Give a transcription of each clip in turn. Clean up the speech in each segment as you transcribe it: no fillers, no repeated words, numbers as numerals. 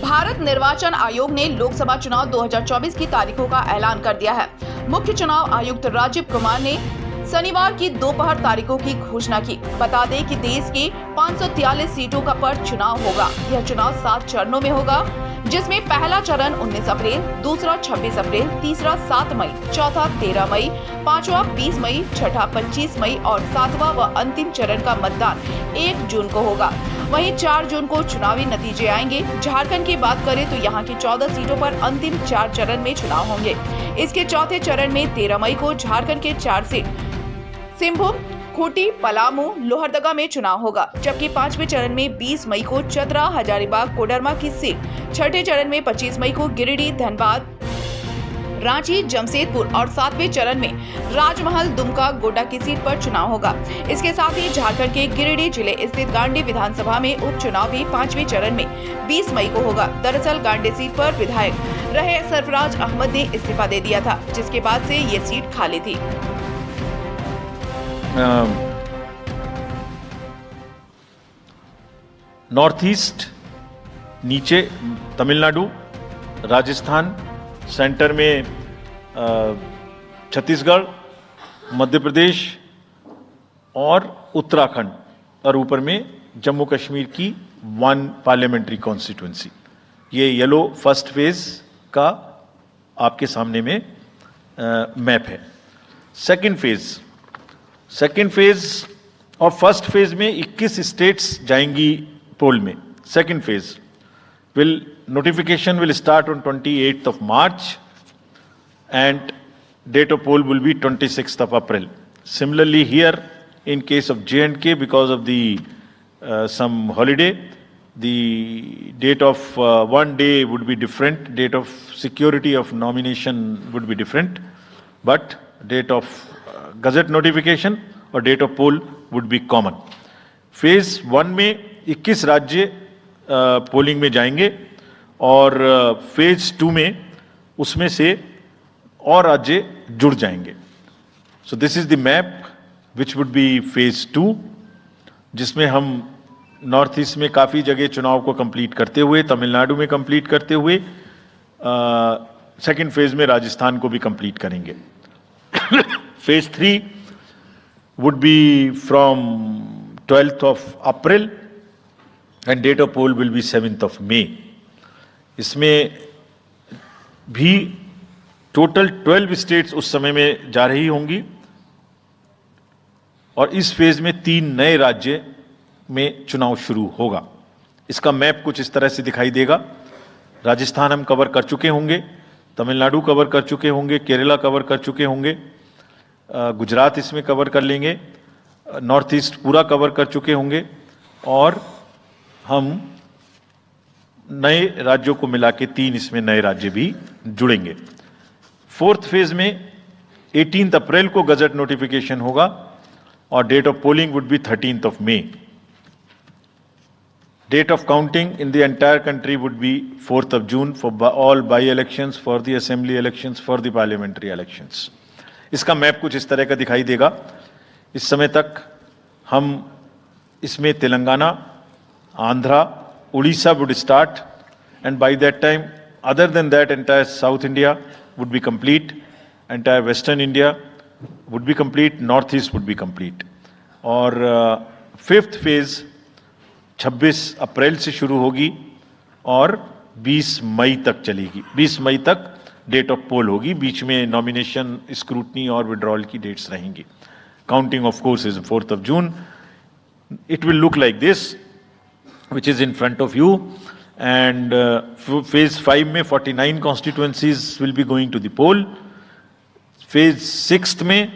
भारत निर्वाचन आयोग ने लोकसभा चुनाव 2024 की तारीखों का ऐलान कर दिया है। मुख्य चुनाव आयुक्त राजीव कुमार ने शनिवार की दोपहर तारीखों की घोषणा की। बता दें कि देश के 543 सीटों का पर चुनाव होगा। यह चुनाव 7 चरणों में होगा, जिसमें पहला चरण 19 अप्रैल, दूसरा 26 अप्रैल, तीसरा 7 मई, चौथा 13 मई, पांचवा 20 मई, छठा 25 मई और सातवां व अंतिम चरण का मतदान 1 जून को होगा। वहीं 4 जून को चुनावी नतीजे आएंगे। झारखंड की बात करें तो यहाँ की 14 सीटों पर अंतिम 4 चरण में चुनाव होंगे। इसके चौथे चरण में 13 मई को झारखंड के 4 सीट सिंहभूम, खूंटी, पलामू, लोहरदगा में चुनाव होगा, जबकि 5वें चरण में 20 मई को चतरा, हजारीबाग, कोडरमा की सीट, छठे चरण में 25 मई को गिरिडीह, धनबाद, रांची, जमशेदपुर और 7वें चरण में राजमहल, दुमका, गोड्डा की सीट पर चुनाव होगा। इसके साथ ही झारखंड के गिरिडीह जिले स्थित गांडी विधानसभा में उपचुनाव भी 5वें चरण में 20 मई को होगा। दरअसल गांडी सीट पर विधायक रहे सरफराज अहमद ने इस्तीफा दे दिया था, जिसके बाद से ये सीट खाली थी। नॉर्थ ईस्ट, नीचे तमिलनाडु, राजस्थान, सेंटर में छत्तीसगढ़, मध्य प्रदेश और उत्तराखंड और ऊपर में जम्मू कश्मीर की 1 पार्लियामेंट्री कॉन्स्टिट्यूंसी। ये येलो फर्स्ट फेज का आपके सामने में मैप है। सेकेंड फेज और फर्स्ट फेज में 21 स्टेट्स जाएंगी पोल में। Second phase notification will start on 28th of March and date of poll will be 26th of April. Similarly here in case of J&K, because of the some holiday, the date of one day would be different, date of security of nomination would be different, but date of gazette notification और date of poll would be common. Phase 1 में 21 राज्य polling में जाएंगे और phase 2 में उसमें से और राज्य जुड़ जाएंगे। So this is the map which would be phase 2, जिसमें हम नॉर्थ ईस्ट में काफ़ी जगह चुनाव को कंप्लीट करते हुए, तमिलनाडु में कंप्लीट करते हुए सेकेंड फेज में राजस्थान को भी कंप्लीट करेंगे। Phase 3 would be from 12th of April and date of poll will be 7th of May. इसमें भी टोटल 12 स्टेट्स उस समय में जा रही होंगी और इस फेज में 3 नए राज्य में चुनाव शुरू होगा। इसका मैप कुछ इस तरह से दिखाई देगा। राजस्थान हम कवर कर चुके होंगे, तमिलनाडु कवर कर चुके होंगे, केरला कवर कर चुके होंगे, गुजरात इसमें कवर कर लेंगे, नॉर्थ ईस्ट पूरा कवर कर चुके होंगे और हम नए राज्यों को मिला के 3 इसमें नए राज्य भी जुड़ेंगे। फोर्थ फेज में 18 अप्रैल को गजट नोटिफिकेशन होगा और date of polling would be 13th of May. Date of counting in the entire country would be 4th of June for all by-elections, for the assembly elections, for the parliamentary elections. इसका map कुछ इस तरह का दिखाई देगा। इस समय तक हम इसमें Telangana, Andhra, Orissa would start, and by that time, other than that, entire South India would be complete, entire Western India would be complete, North East would be complete. और फिफ्थ फेज 26 अप्रैल से शुरू होगी और 20 मई तक चलेगी। 20 मई तक डेट ऑफ पोल होगी, बीच में नॉमिनेशन, स्क्रूटनी और विड्रॉल की डेट्स रहेंगी। Counting of course is 4th of June. It will look like this, which is in front of you, and phase 5 में 49 constituencies will be going to the poll. Phase 6 में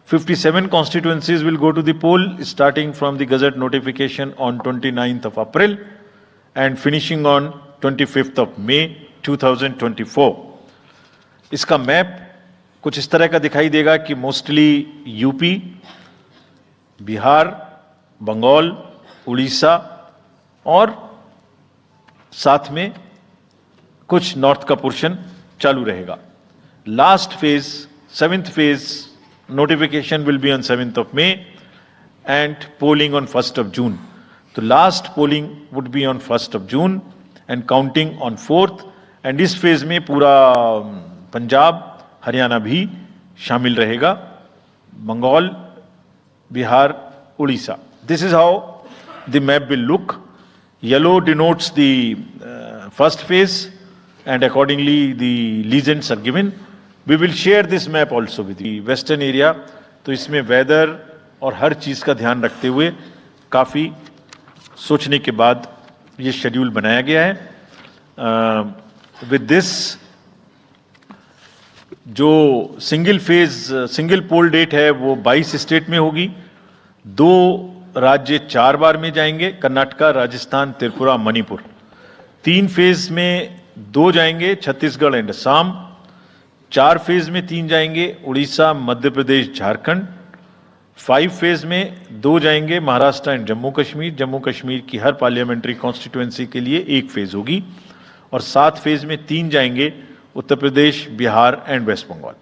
57 constituencies will go to the poll, starting from the gazette notification on 29th of April and finishing on 25th of May 2024. इसका map कुछ इस तरह का दिखाई देगा कि मोस्टली यूपी, बिहार, बंगाल, उड़ीसा और साथ में कुछ नॉर्थ का पोर्शन चालू रहेगा। Last phase, 7th phase, notification will be on 7th of May and polling on 1st of June. तो last polling would be on 1st of June and counting on 4th, and इस phase में पूरा पंजाब हरियाणा भी शामिल रहेगा, Bengal, Bihar, Orissa. This is how the map will look. Yellow denotes the first phase, and accordingly the legends are given. We will share this map also with the western area. तो इसमें weather और हर चीज का ध्यान रखते हुए काफी सोचने के बाद ये शेड्यूल बनाया गया है. विद दिस जो सिंगल पोल डेट है वो 22 स्टेट में होगी. 2 राज्य 4 बार में जाएंगे, कर्नाटका, राजस्थान, त्रिपुरा, मणिपुर. 3 फेज में 2 जाएंगे, छत्तीसगढ़ एंड असम. 4 फेज में 3 जाएंगे, उड़ीसा, मध्य प्रदेश, झारखंड. 5 फेज में 2 जाएंगे, महाराष्ट्र एंड जम्मू कश्मीर. जम्मू कश्मीर की हर पार्लियामेंट्री कॉन्स्टिट्यूएंसी के लिए 1 फेज होगी. और 7 फेज में 3 जाएंगे, उत्तर प्रदेश, बिहार एंड वेस्ट बंगाल.